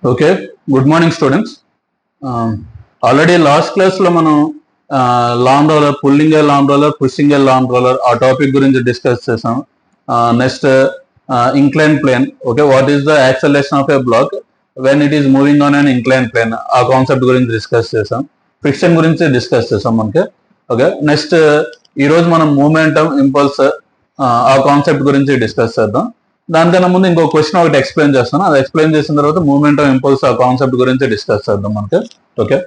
Okay, good morning students. Already last class లో మనం long roller, pulling a long roller, pushing a long roller ఆ topic గురించి discuss చేసాం. Next incline plane. Okay, what is the acceleration of a block when it is moving on an incline plane, ఆ concept గురించి discuss చేసాం. Friction గురించి discuss చేసాం మనకి. Okay, next ఈ రోజు మనం మూమెంటం, ఇంపల్స్ ఆ కాన్సెప్ట్ గురించి డిస్కస్ చేద్దాం. దానికన్నా ముందు ఇంకో క్వశ్చన్ ఒకటి ఎక్స్ప్లెయిన్ చేస్తాను. అది ఎక్స్ప్లెయిన్ చేసిన తర్వాత మూమెంట్ ఆఫ్ ఇంపల్స్ ఆ కాన్సెప్ట్ గురించి డిస్కస్ చేద్దాం మనకి. Okay,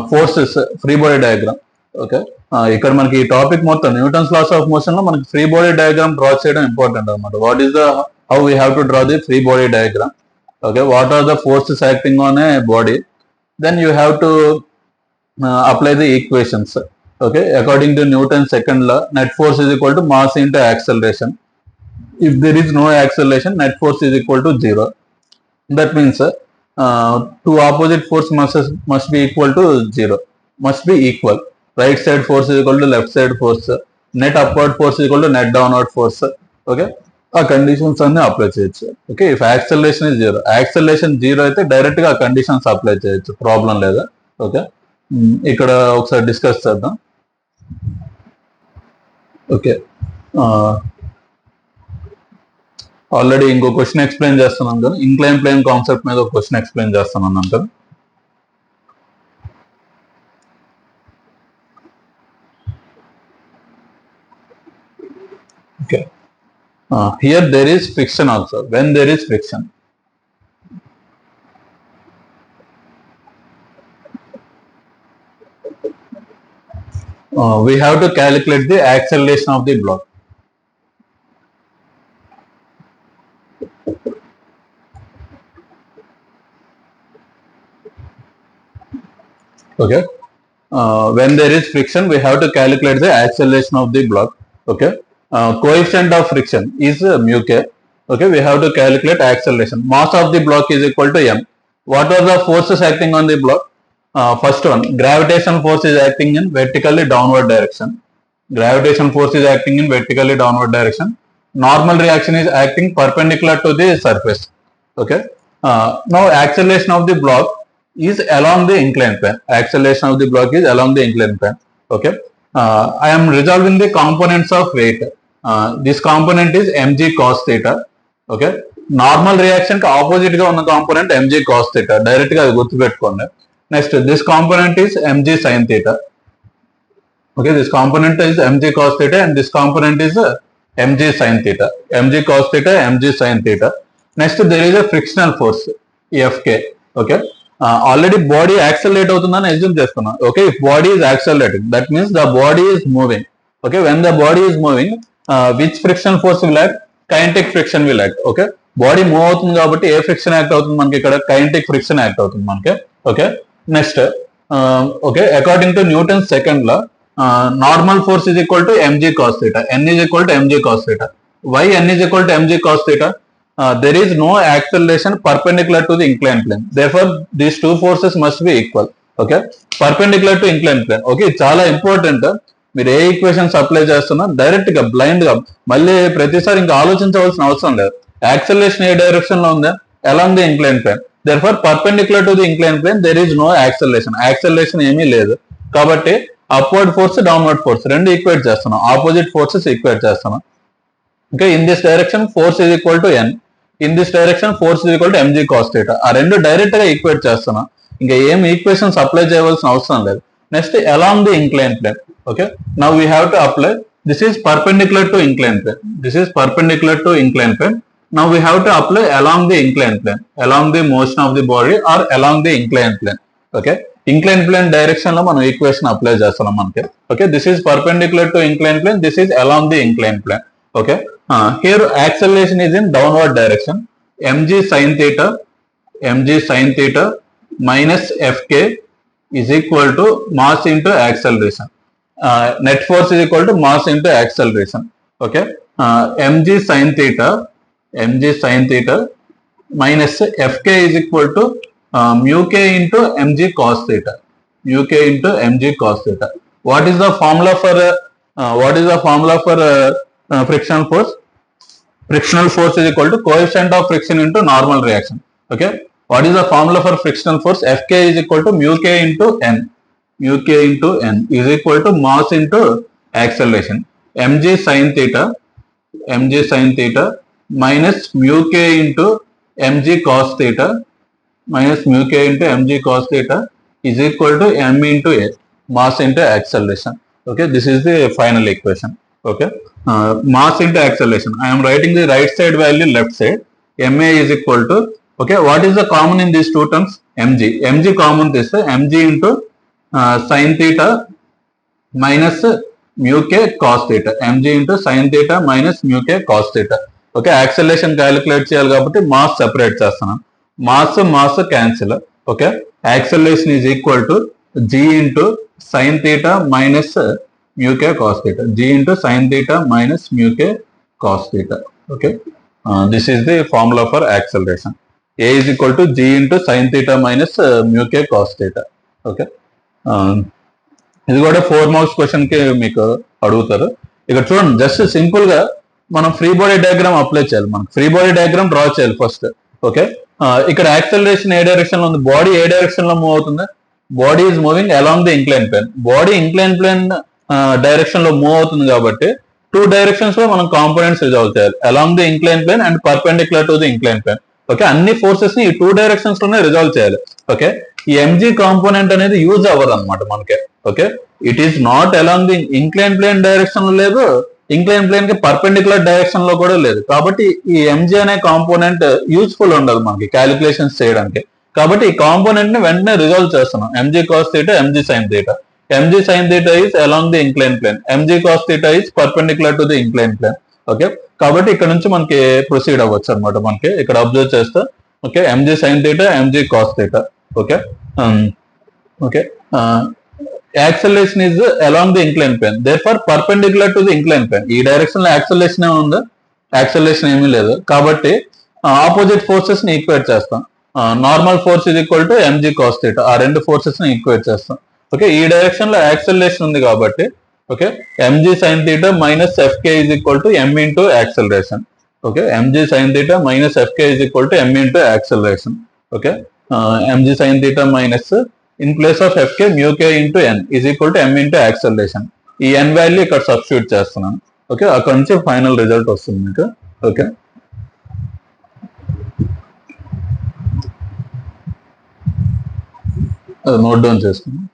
forces, free body diagram. Okay, ఇక్కడ మనకి ఈ టాపిక్ మొత్తం న్యూటన్స్ లాస్ ఆఫ్ మోషన్ లో మనకి ఫ్రీ బాడీ డయాగ్రామ్ డ్రా చేయడం ఇంపార్టెంట్ అనమాట. What is the how we have to draw the free body diagram. Okay, what are the forces acting on a body, then you have to apply the equations. Okay, according to Newton's second law, net force is equal to mass into acceleration. If there is no acceleration, net force is equal to 0. That means two opposite force must be equal to 0, must be equal. Right side force is equal to left side force, net upward force is equal to net downward force. Okay, ఆ conditions అన్ని apply చేయొచ్చు. Okay, if acceleration is 0, acceleration 0 అయితే direct గా ఆ conditions apply చేయొచ్చు, problem లేదా. Okay, ఇక్కడ ఒకసారి డిస్కస్ చేద్దాం. ఓకే, ఆల్రెడీ ఇంకో క్వశ్చన్ ఎక్స్ప్లెయిన్ చేస్తున్నాను కదా, ఇంక్లైన్ ప్లేన్ కాన్సెప్ట్ మీద ఒక క్వశ్చన్ ఎక్స్ప్లెయిన్ చేస్తున్నాను అంటారు. Okay, here there is friction also. When there is friction, we have to calculate the acceleration of the block. Okay, when there is friction, we have to calculate the acceleration of the block. Okay, coefficient of friction is mu k. Okay, we have to calculate acceleration. Mass of the block is equal to m. What are the forces acting on the block? First one, gravitational force is acting in vertically downward direction. Gravitation force is acting in vertically downward direction. Normal reaction is acting perpendicular to the surface. Okay, now acceleration of the block is along the inclined plane. Acceleration of the block is along the inclined plane. Okay, I am resolving the components of weight. This component is mg cos theta. Okay, normal reaction కి opposite గా ఉన్న component mg cos theta. Direct గా అది గుర్తుపెట్టుకోండి. Next, this component is mg sin theta. Okay, this component is mg cos theta and this component is mg sin theta. mg cos theta, mg sin theta. Next, there is a frictional force Fk. Okay, already body accelerate అవుతుందని assume చేస్తున్నాం. Okay, if body is accelerating, that means the body is moving. Okay, when the body is moving, which friction force will act? Kinetic friction will act. Okay, body move అవుతుంది కాబట్టి ఏ friction act అవుతుంది మనకి ఇక్కడ? Kinetic friction act అవుతుంది మనకి. Okay, next okay, according to Newton's second law, normal force is equal to mg cos theta. n is equal to mg cos theta. Why n is equal to mg cos theta? There is no acceleration perpendicular to the inclined plane. Therefore, these two forces must be equal. Okay, perpendicular to inclined plane. Okay, చాలా important. మీరు ఏ equations apply చేస్తున్నా direct గా blind గా మళ్ళీ ప్రతిసారి ఇంకా ఆలోచించవలసిన అవసరం లేదు. యాక్సలరేషన్ ఏ డైరెక్షన్ లో ఉందా? along the inclined plane. Therefore, perpendicular to the inclined plane, there is no acceleration. Acceleration ఏమీ లేదు కాబట్టి upward force, downward force రెండు ఈక్వేట్ చేస్తున్నాం, ఆపోజిట్ ఫోర్సెస్ ఈక్వేట్ చేస్తున్నాం. Okay, in this direction force is equal to n, in this direction force is equal to mg cos theta. ఆ రెండు direct గా equate చేస్తున్నాం, ఇంకా ఏం ఈక్వేషన్స్ అప్లై చేయవలసిన అవసరం లేదు. Next, along the inclined plane. Okay, now we have to apply, this is perpendicular to inclined plane, this is perpendicular to inclined plane. Now we have to apply along the inclined plane, along the motion of the body or along the inclined plane. Okay, inclined plane direction లో మనం equation apply చేస్తున్నాం మనకి. Okay, this is perpendicular to inclined plane, this is along the inclined plane. Okay, here acceleration is in downward direction. mg sin theta minus fk is equal to mass into acceleration. Net force is equal to mass into acceleration. Okay, mg sin theta minus fk is equal to mu k into mg cos theta. Mu k into mg cos theta. What is the formula for frictional force? Frictional force is equal to coefficient of friction into normal reaction. Okay, What is the formula for frictional force? Fk is equal to mu k into n. Mu k into n is equal to mass into acceleration. Mg sin theta minus mu k into mg cos theta minus mu k into mg cos theta is equal to m into a, mass into acceleration. Okay, this is the final equation. Okay, mass into acceleration. I am writing the right side value left side. Ma is equal to, okay, what is the common in these two terms? Mg. Mg common this mg into sin theta minus mu k cos theta. Mg into sin theta minus mu k cos theta. Okay, acceleration calculate చేయాలి కాబట్టి mass separate చేస్తున్నాను. Mass cancel. Okay, acceleration is equal to g into sine theta minus mu k cos theta. G into sine theta minus mu k cos theta. Okay, this is the formula for acceleration. A is equal to g into sine theta minus mu k cos theta. Okay, ఇది కూడా 4 marks question కి మీకు అడుగుతారు. ఇక్కడ చూడండి, just simple గా మనం free body diagram apply చేయాలి. మనం ఫ్రీ బాడీ డయాగ్రామ్ డ్రా చేయాలి ఫస్ట్. ఓకే, ఇక్కడ యాక్సెలరేషన్ ఏ డైరెక్షన్ లో ఉంది? బాడీ ఏ డైరెక్షన్ లో మూవ్ అవుతుంది? Body is moving along the incline plane. Body incline plane direction లో మూవ్ అవుతుంది కాబట్టి 2 డైరెక్షన్స్ లో మనం కాంపోనెంట్స్ రిజాల్వ్ చేయాలి, along the incline plane and perpendicular to the incline plane. Okay, అన్ని ఫోర్సెస్ ని ఈ 2 డైరెక్షన్స్ లోనే రిజాల్వ్ చేయాలి. ఓకే, ఈ ఎంజీ కాంపోనెంట్ అనేది యూజ్ అవ్వదు అనమాట మనకి. Okay, it is not along the incline plane direction లో లేదు, ఇంక్లైన్ ప్లేన్ కి పర్పెండిక్యులర్ డైరెక్షన్ లో కూడా లేదు. కాబట్టి ఈ ఎంజీ అనే కాంపోనెంట్ యూస్ఫుల్ ఉండదు మనకి క్యాలిక్యులేషన్స్ చేయడానికి. కాబట్టి ఈ కాంపోనెంట్ ని వెంటనే రిజాల్వ్ చేస్తున్నాం. Mg cos theta, mg sine theta. Mg sine theta is along the incline plane, mg cos theta is perpendicular to the incline plane. Okay, కాబట్టి ఇక్కడ నుంచి మనకి ప్రొసీడ్ అవ్వచ్చు అనమాట. మనకి ఇక్కడ అబ్జర్వ్ చేస్తే, okay, mg sine theta, mg cos theta. Okay, okay, acceleration is along the incline plane, therefore perpendicular to the incline plane. ఈ డైరెక్షన్ లో యాక్సెలరేషన్ ఏమి ఉందా? యాక్సెలరేషన్ ఏమీ లేదు. కాబట్టి ఆపోజిట్ ఫోర్సెస్ ని ఈక్వేట్ చేస్తాం. Normal force is equal to mg cos theta. ఆ 2 ఫోర్సెస్ ని ఈక్వేట్ చేస్తాం. ఓకే, ఈ డైరెక్షన్ లో యాక్సెలరేషన్ ఉంది కాబట్టి, okay, mg sine theta minus FK is equal to M into acceleration. Okay, mg sine theta minus FK is equal to M into acceleration. Okay, mg sine theta minus in place of fk mu k into n is equal to m into acceleration. ఈ n value ఇక్కడ substitute చేస్తున్నాను. Okay, అక్కడ నుంచి final result వస్తుంది మీకు. Okay, అది note down చేసుకున్నాను.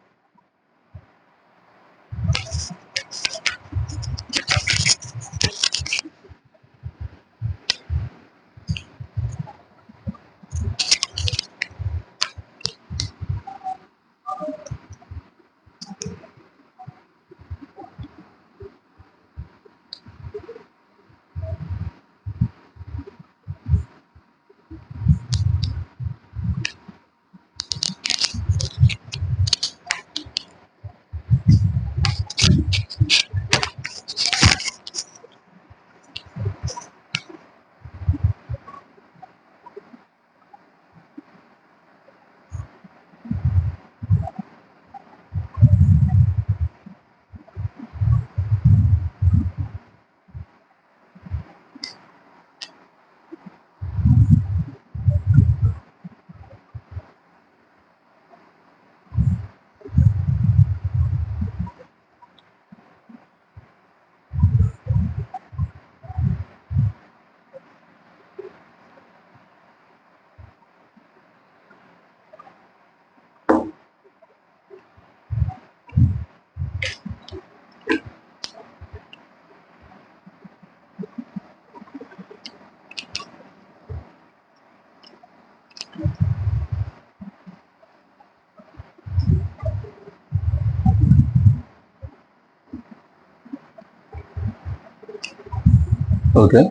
Okay,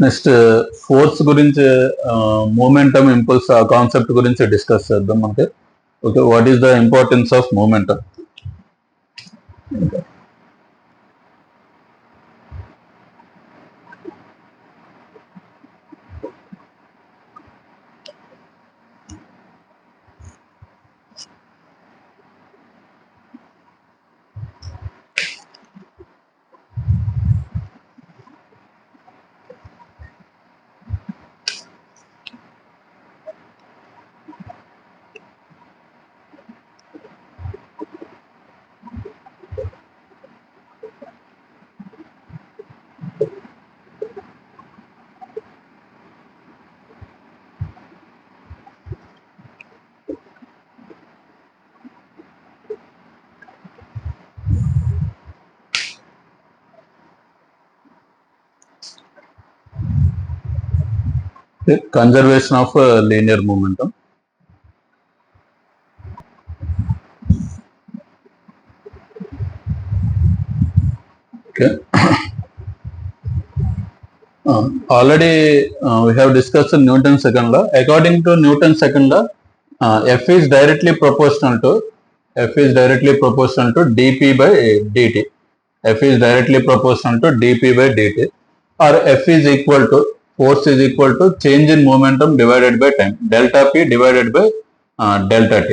next force గురించి, మూమెంటమ్, ఇంపల్స్, ఆ కాన్సెప్ట్ గురించి డిస్కస్ చేద్దాం మనకి. Okay, what is the importance of momentum? Conservation of linear momentum. Okay. Already we have discussed Newton's second law. According to Newton's second law, F is directly proportional to dP by dt. F is directly proportional to dP by dt, or F is equal to force is equal to change in momentum divided by time, delta P divided by delta T.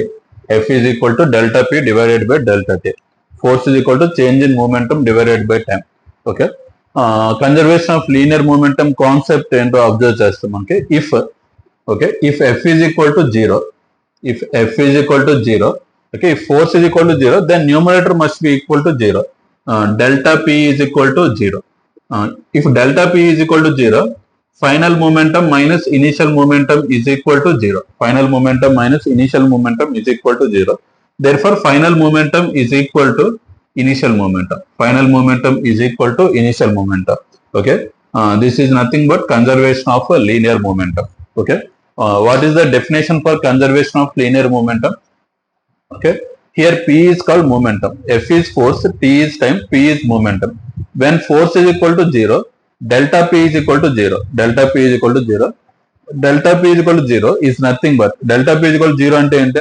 F is equal to delta P divided by delta T. Force is equal to change in momentum divided by time. Okay. Conservation of linear momentum concept ఏంటో observe చేస్తాం మనకి. If F is equal to 0, okay, if force is equal to 0, then numerator must be equal to 0. Delta P is equal to 0. If delta P is equal to 0, final momentum minus initial momentum is equal to 0. Final momentum minus initial momentum is equal to 0. Therefore, final momentum is equal to initial momentum. Final momentum is equal to initial momentum. Okay. This is nothing but conservation of a linear momentum. Okay. What is the definition for conservation of linear momentum? Okay. Here P is called momentum. F is force, T is time, P is momentum. When force is equal to 0, delta P is equal to 0. Delta P is equal to 0. Delta P is equal to 0 is nothing but delta P is equal to 0 ante ente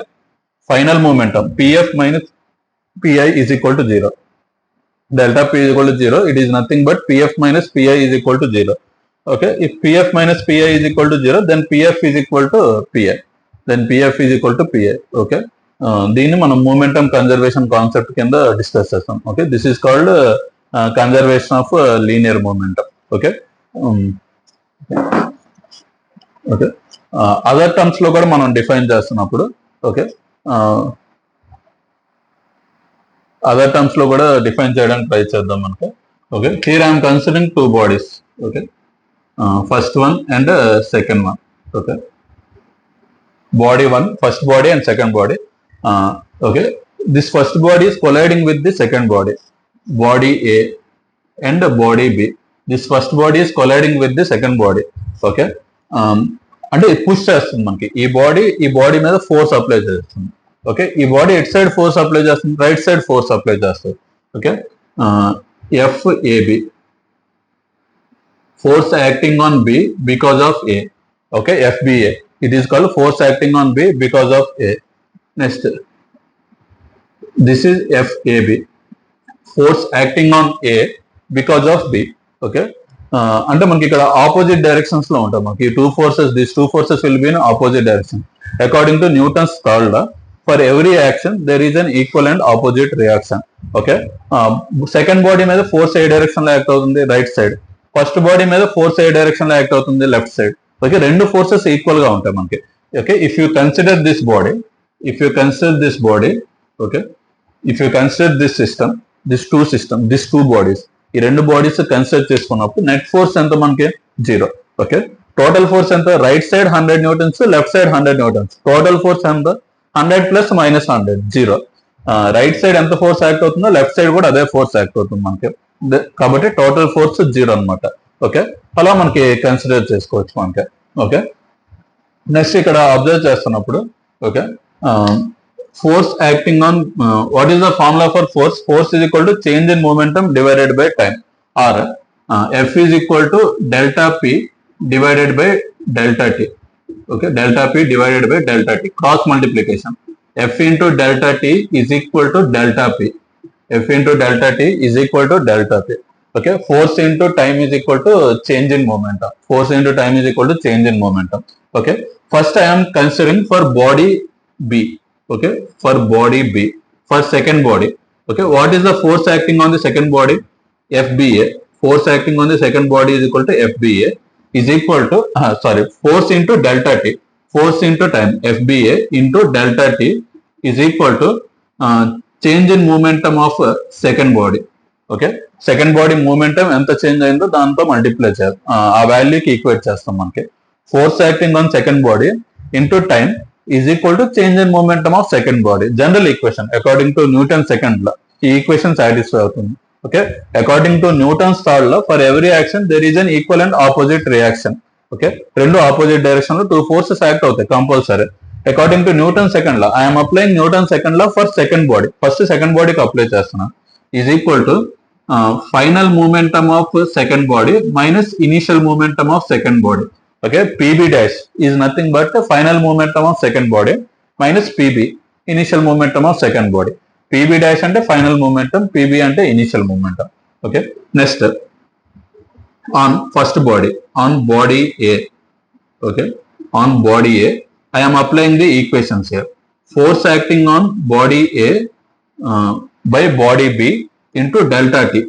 final momentum Pf minus Pi is equal to 0. Delta P is equal to 0. It is nothing but Pf minus Pi is equal to 0. Okay. If Pf minus Pi is equal to 0, then Pf is equal to Pi. Then Pf is equal to Pi. Okay. దీన్ని మనం momentum conservation concept కింద discuss చేస్తాం. Okay. This is called conservation of linear momentum. Okay. Okay. Other terms లో కూడా మనం define చేస్తున్నప్పుడు, okay, other terms లో కూడా డిఫైన్ చేయడానికి ట్రై చేద్దాం మనకి. Okay. Here I'm considering two bodies. Okay. First one and second one. Okay. Body 1, first body and second body. Okay. This first body is colliding with the second body, body A and body B. This first body is colliding with the second body. Okay. అంటే push చేస్తుంది మనకి. ఈ body మీద force apply చేస్తుంది. Okay. ఈ body at side force apply చేస్తుంది, right side force apply చేస్తుంది. Okay. FAB, force acting on B because of A. Okay. FBA, it is called force acting on B because of A. Next, this is FAB, force acting on A because of B. Okay. అంటే మనకి ఇక్కడ opposite directions లో ఉంటాం మనకి two forces. This two forces will be in opposite direction. According to Newton's third law, for every action there is an equal and opposite reaction. Okay. Second body మీద force ఏ direction లో act అవుతుంది, right side. First body మీద force ఏ direction లో act అవుతుంది, left side. Okay. రెండు forces equal గా ఉంటాయి మనకి. Okay. If you consider this body, okay, if you consider this system, this two bodies, ఈ రెండు బాడీస్ కన్సిడర్ చేసుకున్నప్పుడు నెట్ ఫోర్స్ ఎంత మనకి? 0. ఓకే. టోటల్ ఫోర్స్ ఎంత? Right side 100 newtons, left side 100 newtons. Total force ఎంత? 100 ప్లస్ మైనస్ 100, 0. రైట్ సైడ్ ఎంత force act అవుతుందో left side కూడా అదే ఫోర్స్ యాక్ట్ అవుతుంది మనకి. కాబట్టి టోటల్ ఫోర్స్ 0 అనమాట. ఓకే. అలా మనకి కన్సిడర్ చేసుకోవచ్చు మనకి. ఓకే. నెక్స్ట్ ఇక్కడ అబ్జర్వ్ చేస్తున్నప్పుడు, okay, force acting on, what is the formula for force? Force is equal to change in momentum divided by time, or f is equal to delta p divided by delta t. Okay. Delta p divided by delta t, cross multiplication. F into delta t is equal to delta p. F into delta t is equal to delta p. Okay. Force into time is equal to change in momentum. Force into time is equal to change in momentum. Okay. First I am considering for body B. Okay. For body B. For second body. Okay. What is the force acting on the second body? FBA. Force acting on the second body is equal to FBA is equal to, force into delta T. Force into time, FBA into delta T is equal to change in momentum of second body. Okay. Second body momentum ఎంత change అయిందో దాంతో multiply చేయాలి, ఆ వాల్యూకి equate చేస్తాం మనకి. Force acting on second body into time is equal to change in momentum of second body. General equation according to Newton second law ఈ equation satisfy అవుతుంది. Okay. According to Newton's third law, for every action there is an equal and opposite reaction. Okay, రెండు opposite direction లో 2 forces act అవుతాయి compulsory. According to Newton second law, I'm applying Newton second law for second body, first second బాడీకి apply చేస్తున్నాను. Is equal to final momentum of second body minus initial momentum of second body. Okay, PB dash is nothing but final momentum of second body minus PB initial momentum of second body. PB dash అంటే final momentum, PB అంటే initial momentum. Okay, next on first body, on body A. Okay, on body A, I am applying the equations here. Force acting on body A by body B into delta T.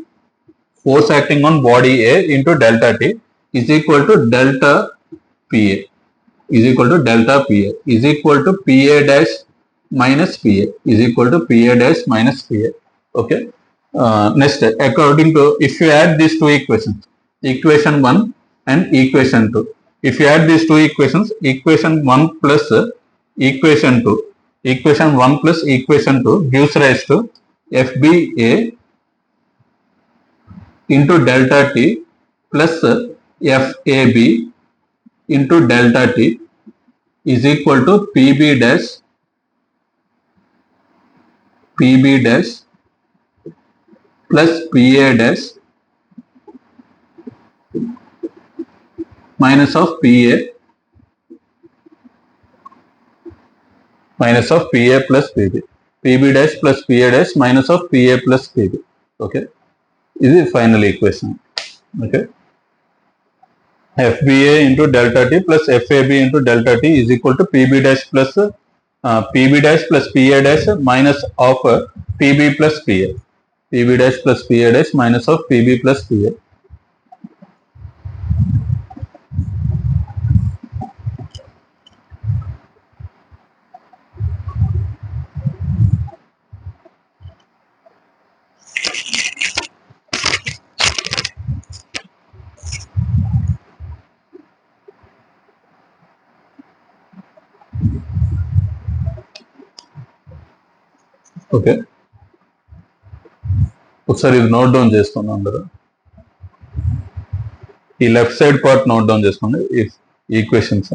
Force acting on body A into delta T is equal to delta PA. Is equal to delta PA. Is equal to PA dash minus PA. Is equal to PA dash minus PA. Okay. Next, according to, if you add these two equations, equation 1 and equation 2, if you add these two equations, equation 1 plus equation 2, equation 1 plus equation 2 gives rise to FBA into delta T plus FAB into delta T is equal to PB dash plus PA dash minus of PA plus PB. PB dash plus PA dash minus of PA plus PB. Okay, this is final equation. Okay, FBA into delta T plus FAB into delta T is equal to PB dash plus PA dash minus of PB plus PA. PB dash plus PA dash minus of PB plus PA. Okay, ఒకసారి ఇది note down చేసుకోండి అందరూ. ఈ left side part note down చేసుకోండి, equations.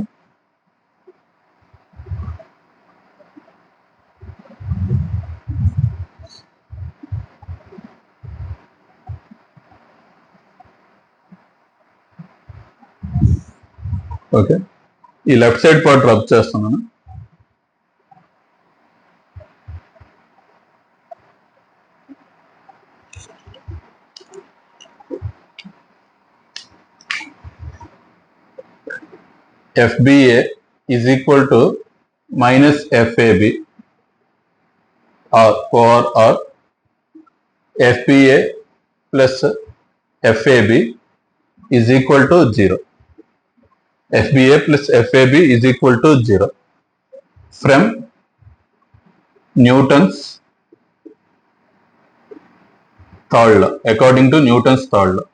Okay, ఈ left side part rub చేస్తున్నాను. FBA is equal to minus FAB or FBA plus FAB is equal to 0. FBA plus FAB is equal to 0 from Newton's third law. According to Newton's third law.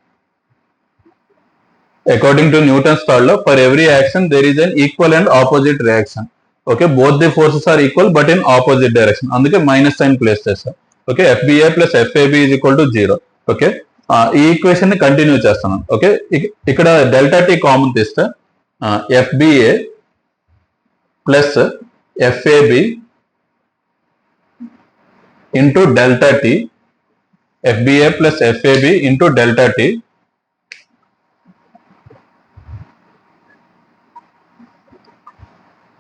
According to Newton's third law, for every action there is an equal and opposite reaction. Okay, both the forces are equal but in opposite direction. అందుకే minus sign place చేస్తాం. Okay, FBA plus FAB is equal to 0. Okay, ఈ equation ని continue చేస్తాను. Okay, ఇక్కడ delta T common తీస్తే FBA plus FAB into delta T, FBA plus FAB into delta T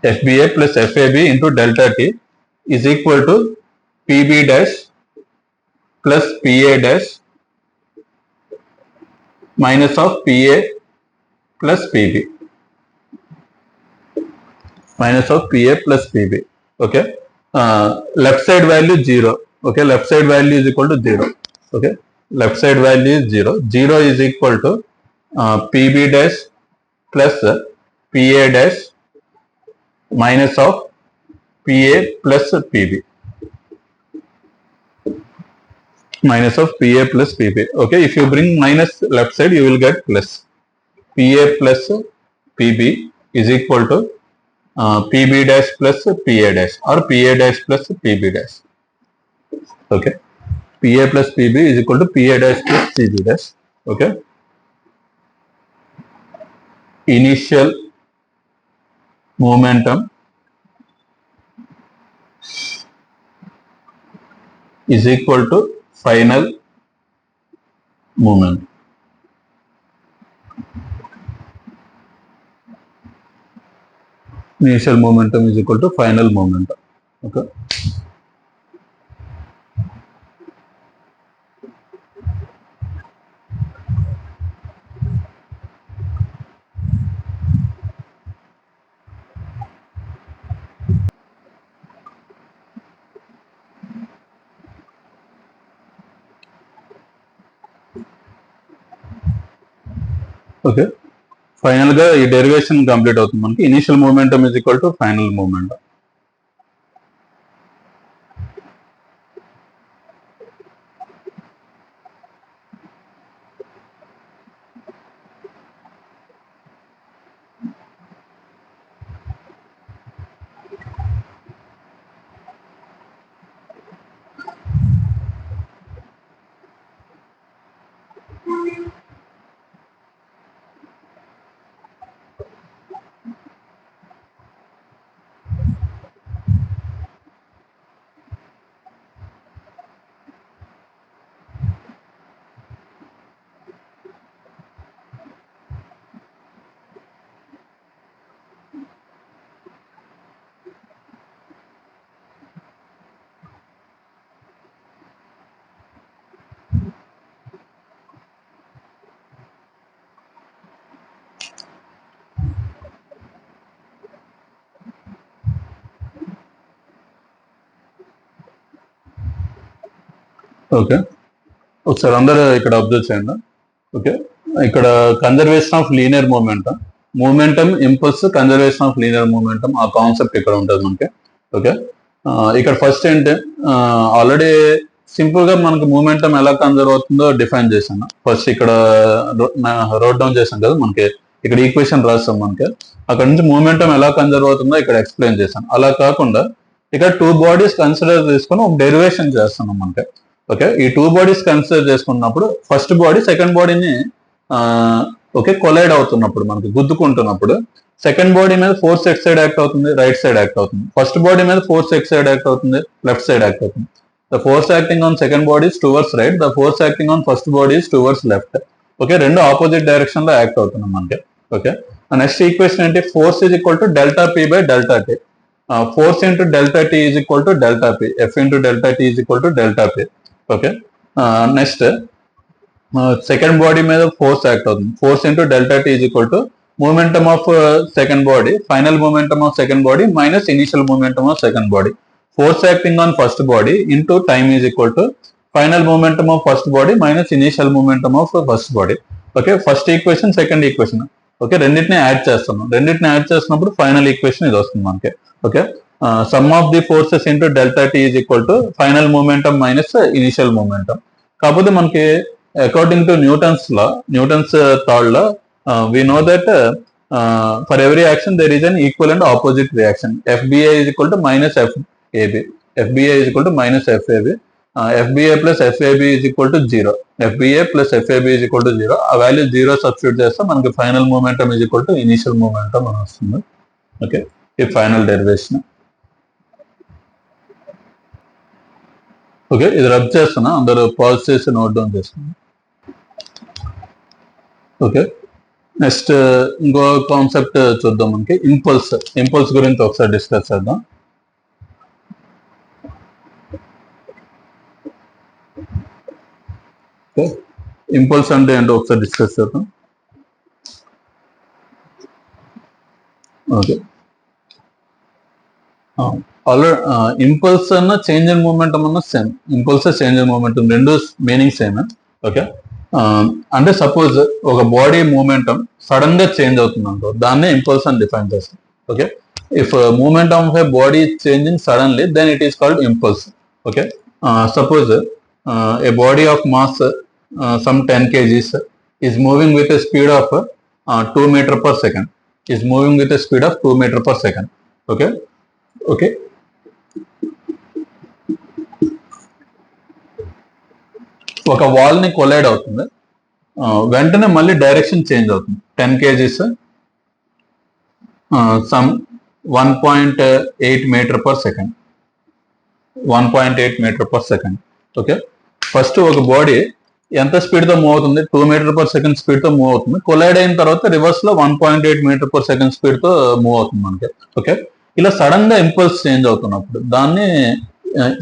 FBA plus FAB into delta T is equal to PB dash plus PA dash minus of PA plus PB. Minus of PA plus PB. Okay, left side value 0. Okay, left side value is equal to 0. Okay, left side value is 0. 0 is equal to PB dash plus PA dash minus of PA plus PB. Minus of PA plus PB. Okay, if you bring minus left side, you will get plus. PA plus PB is equal to PB dash plus PA dash or PA dash plus PB dash. Okay, PA plus PB is equal to PA dash plus PB dash. Okay, initial momentum is equal to final moment. Initial momentum is equal to final momentum. Okay. Okay, final గా ఈ derivation complete అవుతుంది మనకి. Initial momentum is equal to final momentum. Okay, ఒకసారి అందరూ ఇక్కడ observe చేయండి. Okay, ఇక్కడ conservation of linear momentum impulse, conservation of linear momentum, ఆ కాన్సెప్ట్ ఇక్కడ ఉంటుంది మనకి. ఓకే, ఇక్కడ ఫస్ట్ ఏంటి, ఆల్రెడీ సింపుల్ గా మనకి మూమెంటం ఎలా కన్జర్వ్ అవుతుందో డిఫైన్ చేశాను. ఫస్ట్ ఇక్కడ రోడ్ డౌన్ చేశాను కదా మనకి, ఇక్కడ ఈక్వేషన్ రాస్తాం మనకి. అక్కడ నుంచి మూమెంటం ఎలా కన్జర్వ్ అవుతుందో ఇక్కడ ఎక్స్ప్లెయిన్ చేశాను. అలా కాకుండా ఇక్కడ టూ బాడీస్ కన్సిడర్ చేసుకుని ఒక డెరివేషన్ చేస్తున్నాం మనకి. ఓకే, ఈ టూ బాడీస్ కన్సిడర్ చేసుకున్నప్పుడు ఫస్ట్ బాడీ సెకండ్ బాడీని ఓకే కొలైడ్ అవుతున్నప్పుడు, మనకి గుద్దుకుంటున్నప్పుడు సెకండ్ బాడీ మీద ఫోర్స్ ఎక్స్ సైడ్ యాక్ట్ అవుతుంది, రైట్ సైడ్ యాక్ట్ అవుతుంది. ఫస్ట్ బాడీ మీద ఫోర్స్ ఎక్స్ సైడ్ యాక్ట్ అవుతుంది, లెఫ్ట్ సైడ్ యాక్ట్ అవుతుంది. The force acting on second body is towards right, the force acting on first body is towards left. Okay, రెండు opposite direction లో act అవుతున్నాం మనకి. Okay, next equation ఏంటి, force is equal to delta P by delta T. Force into delta t is equal to delta p, f into delta t is equal to delta P. Okay, next second body మీద force act అవుతుంది, force into delta t is equal to momentum of second body, final momentum of second body minus initial momentum of second body. Force acting on first body into time is equal to final momentum of first body minus initial momentum of first body. Okay, first equation second equation. Okay, రెండింటిని add చేస్తున్నాం, రెండింటిని add చేసినప్పుడు final equation ఇది వస్తుంది మనకి. Okay, sum of the forces into delta t is equal to final momentum minus initial momentum. కాకపోతే మనకి according to Newton's third law we know that for every action there is an equal and opposite reaction. FBA is equal to minus FAB. FBA is equal to minus FAB. FBA plus FAB is equal to 0. FBA plus FAB is equal to 0. ఆ value 0 substitute చేస్తే మనకి final momentum is equal to initial momentum అని వస్తుంది. Okay, ఈ final derivation. Okay, ఇది rub చేస్తున్నా, అందరూ pause చేసి నోట్ డౌన్ చేస్తున్నా. ఓకే, నెక్స్ట్ ఇంకో కాన్సెప్ట్ చూద్దాం మనకి, ఇంపల్స్ గురించి ఒకసారి డిస్కస్ చేద్దాం. ఇంపల్స్ అంటే ఏంటో ఒకసారి డిస్కస్ చేద్దాం. ఓకే, ఆల్రెడీ ఇంపల్స్ అన్న చేంజ్ ఇన్ మూమెంటం అన్న same, impulse change in momentum రెండు మీనింగ్ సేమ్. ఓకే, అంటే సపోజ్ ఒక బాడీ మూమెంటం సడన్ గా చేంజ్ అవుతుంది అనుకో, దాన్నే ఇంపల్స్ అని డిఫైన్ చేస్తాం. Okay, if momentum of a body changing suddenly then it is called impulse. Okay, suppose a body of mass some 10 kgs is moving with a speed of 2 meter per second, is moving with a speed of 2 meter per second. Okay, okay, ఒక wall ని collide అవుతుంది, వెంటనే మళ్ళీ direction change అవుతుంది. 10 kgs some 1.8 meter per second. 1.8 meter per second. Okay, first ఒక body ఎంత speed తో move అవుతుంది, 2 meter per second స్పీడ్ తో మూవ్ అవుతుంది. కొలైడ్ అయిన తర్వాత రివర్స్ లో 1.8 meter per second స్పీడ్ తో మూవ్ అవుతుంది మనకి. ఓకే, ఇలా సడన్ గా ఇంపల్స్ చేంజ్ అవుతున్నప్పుడు దాన్ని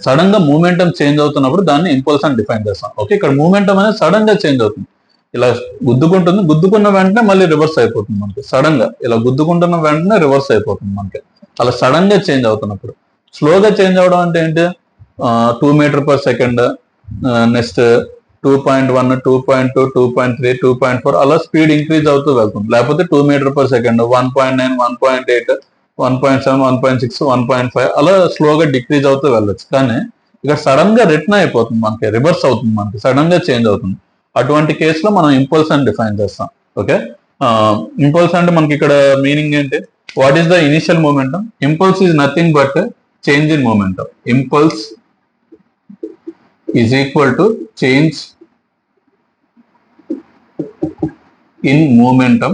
సడన్ గా మూమెంటం చేంజ్ అవుతున్నప్పుడు దాన్ని ఇంపల్స్ అని డిఫైన్ చేస్తాం. ఓకే, ఇక్కడ మూమెంటం అనేది సడన్ గా చేంజ్ అవుతుంది. ఇలా గుద్దుకుంటుంది, గుద్దుకున్న వెంటనే మళ్ళీ రివర్స్ అయిపోతుంది మనకి. సడన్ గా ఇలా గుద్దుకుంటున్న వెంటనే రివర్స్ అయిపోతుంది మనకి. అలా సడన్ గా చేంజ్ అవుతున్నప్పుడు. స్లోగా చేంజ్ అవడం అంటే ఏంటి, 2 meter per second, నెక్స్ట్ 2.1, 2.2, 2.3, 2.4 అలా స్పీడ్ ఇంక్రీజ్ అవుతూ వెళ్తుంది. లేకపోతే 2 meter per second, 1.9, 1.8, 1.7, 1.6, 1.5 అలా స్లోగా డిక్రీజ్ అవుతూ వెళ్ళొచ్చు. కానీ ఇక్కడ సడన్ గా రిటర్న్ అయిపోతుంది మనకి, రివర్స్ అవుతుంది మనకి, సడన్ గా చేంజ్ అవుతుంది. అటువంటి కేసులో మనం ఇంపల్స్ అని డిఫైన్ చేస్తాం. ఓకే, ఇంపల్స్ అంటే మనకి ఇక్కడ మీనింగ్ ఏంటి, what is the initial momentum? Impulse is nothing but change in momentum. Impulse is equal to change in momentum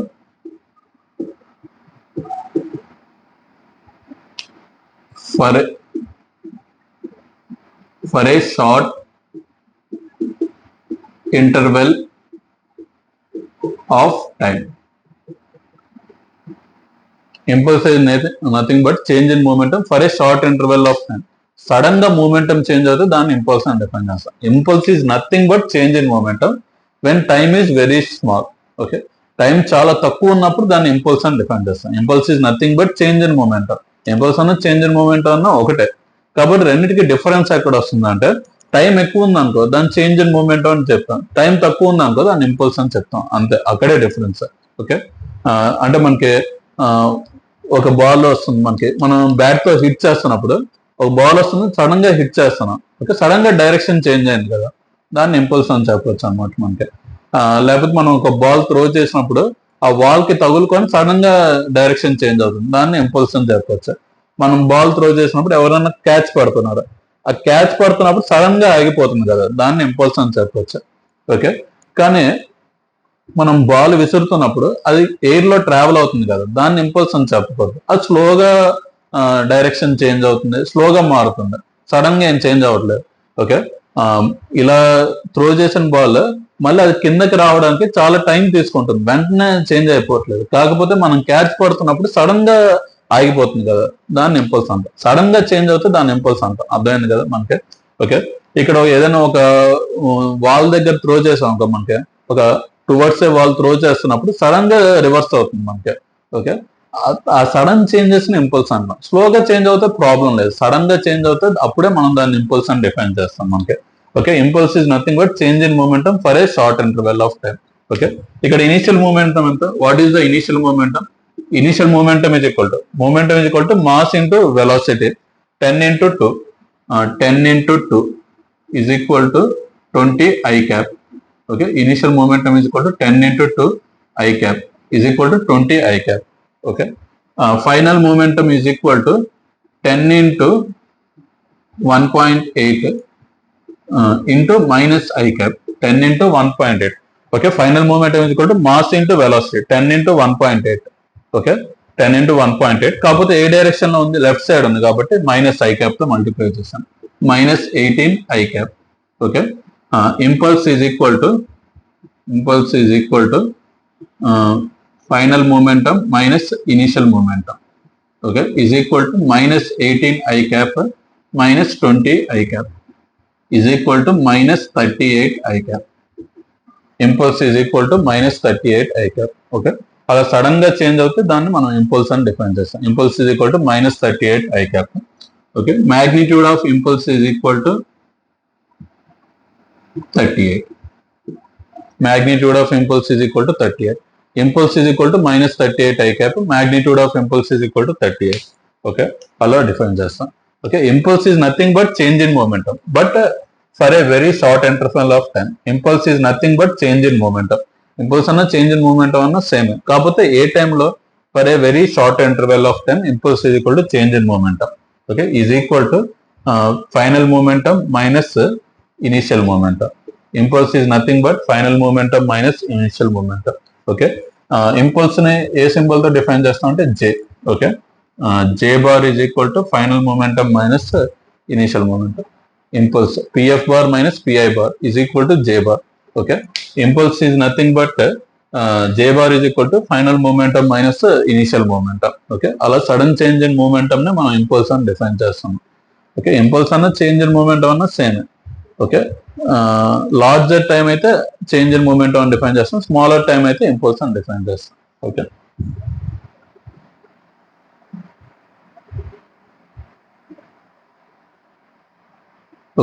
for a short interval of time. Impulse is nothing but change in momentum for a short interval of time. Sudden గా momentum change అవుతుంది, దాన్ని impulse అని define చేస్తాం. Impulse is nothing but change in momentum when time is very small. Okay, time చాలా తక్కువ ఉన్నప్పుడు దాన్ని impulse అని డిఫైన్ చేస్తాం. Impulse is nothing but change in momentum. Impulse అన్న చేంజ్ ఇన్ మూమెంటం అన్న ఒకటే. కాబట్టి రెండింటికి డిఫరెన్స్ ఎక్కడ వస్తుందంటే, టైం ఎక్కువ ఉంది అనుకో దాన్ని చేంజ్ ఇన్ మూమెంటం అని చెప్తాం, టైం తక్కువ ఉంది అనుకో దాన్ని ఇంపల్స్ అని చెప్తాం. అంతే, అక్కడే డిఫరెన్స్. ఓకే, అంటే మనకి ఒక బాల్ వస్తుంది మనకి, మనం బ్యాట్ తో హిట్ చేస్తున్నప్పుడు ఒక బాల్ వస్తుంది, సడన్ గా హిట్ చేస్తున్నాం. ఓకే, సడన్ గా డైరెక్షన్ చేంజ్ అయింది కదా, దాన్ని ఇంపల్స్ అని చెప్పవచ్చు అనమాట మనకి. లేకపోతే మనం ఒక బాల్ త్రో చేసినప్పుడు ఆ వాల్ కి తగులుకొని సడన్ గా డైరెక్షన్ చేంజ్ అవుతుంది, దాన్ని ఇంపల్స్ అని చెప్పవచ్చు. మనం బాల్ త్రో చేసినప్పుడు ఎవరైనా క్యాచ్ పడుతున్నారు, ఆ క్యాచ్ పడుతున్నప్పుడు సడన్ గా ఆగిపోతుంది కదా, దాన్ని ఇంపల్స్ అని చెప్పవచ్చు. ఓకే, కానీ మనం బాల్ విసురుతున్నప్పుడు అది ఎయిర్ లో ట్రావెల్ అవుతుంది కదా, దాన్ని ఇంపల్స్ అని చెప్పకూడదు. అది స్లోగా డైరెక్షన్ చేంజ్ అవుతుంది, స్లోగా మారుతుంది, సడన్ గా ఏం చేంజ్ అవ్వట్లేదు. ఓకే, ఇలా త్రో చేసిన బాల్ మళ్ళీ అది కిందకి రావడానికి చాలా టైం తీసుకుంటుంది, వెంటనే చేంజ్ అయిపోవట్లేదు. కాకపోతే మనం క్యాచ్ పడుతున్నప్పుడు సడన్ గా ఆగిపోతుంది కదా, దాన్ని ఇంపల్స్ అంటాం. సడన్ గా చేంజ్ అవుతే దాన్ని ఇంపల్స్ అంటాం. అర్థమైంది కదా మనకి. ఓకే, ఇక్కడ ఏదైనా ఒక వాల్ దగ్గర త్రో చేసాం అనుకో, మనకి ఒక టువర్డ్స్ ఏ వాల్ త్రో చేస్తున్నప్పుడు సడన్ గా రివర్స్ అవుతుంది మనకి. ఓకే, ఆ సడన్ చేంజెస్ ని ఇంపల్స్ అంటాం. స్లోగా చేంజ్ అవుతే ప్రాబ్లం లేదు, సడన్ గా చేంజ్ అవుతే అప్పుడే మనం దాన్ని ఇంపల్స్ అని డిఫైన్ చేస్తాం మనకి. Okay, impulse is nothing but change in momentum for a short interval of time. Okay, ఇక్కడ ఇనిషియల్ మూమెంటం ఎంత, what is the initial momentum? Initial momentum is equal to mass into velocity 10 into 2. 10 into 2 is equal to 20 I cap. Okay, initial momentum is equal to 10 into 2 I cap is equal to 20 I cap. Okay, final momentum is equal to 10 into 1.8 into minus I cap, 10 into 1.8. Okay, final momentum is equal to mass into velocity 10 into 1.8. Okay, 10 into 1.8. కాకపోతే ఏ direction లో ఉంది, left side ఉంది కాబట్టి minus I cap తో multiply చేస్తాను, minus 18 I cap. Okay, impulse is equal to final momentum minus initial momentum. Okay, is equal to minus 18 I cap minus 20 I cap is equal to minus 38 I cap. Impulse is equal to minus 38 I cap. Okay, అలా sudden గా change అవుతే దాన్ని మనం impulse అని define చేస్తాం. Impulse is equal to minus 38 I cap. Okay, magnitude of impulse is equal to 38. Magnitude of impulse is equal to 38. Impulse is equal to minus 38 I cap. Magnitude of impulse is equal to 38. Okay, అలా define చేస్తాం. Okay, impulse is nothing but change in momentum, but for a very short interval of time. Impulse is nothing but change in momentum. Impulse అన్న change in momentum అన్న same, కాకపోతే ఏ టైంలో for a very short interval of time impulse is equal to change in momentum. Okay, is equal to final momentum minus initial momentum. Impulse is nothing but final momentum minus initial momentum. Okay, impulse ని ఏ symbol తో define చేస్తాం అంటే J. Okay, J bar is equal to final momentum minus initial momentum. Impulse PF bar minus PI bar is equal to J bar. Okay, impulse is nothing but J bar is equal to final momentum minus initial momentum. Okay, అలా sudden change in momentum ని మనం impulse అని define చేస్తాం. Okay, impulse అన్న change in momentum అన్న same. Okay, larger time అయితే change in momentum అని define చేస్తాం, స్మాలర్ టైం అయితే ఇంపల్స్ అని డిఫైన్ చేస్తాం. ఓకే,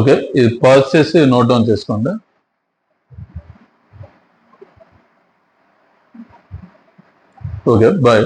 ఓకే, ఇది పాజ్ చేసి నోట్ డౌన్ చేసుకోండి. Okay, bye.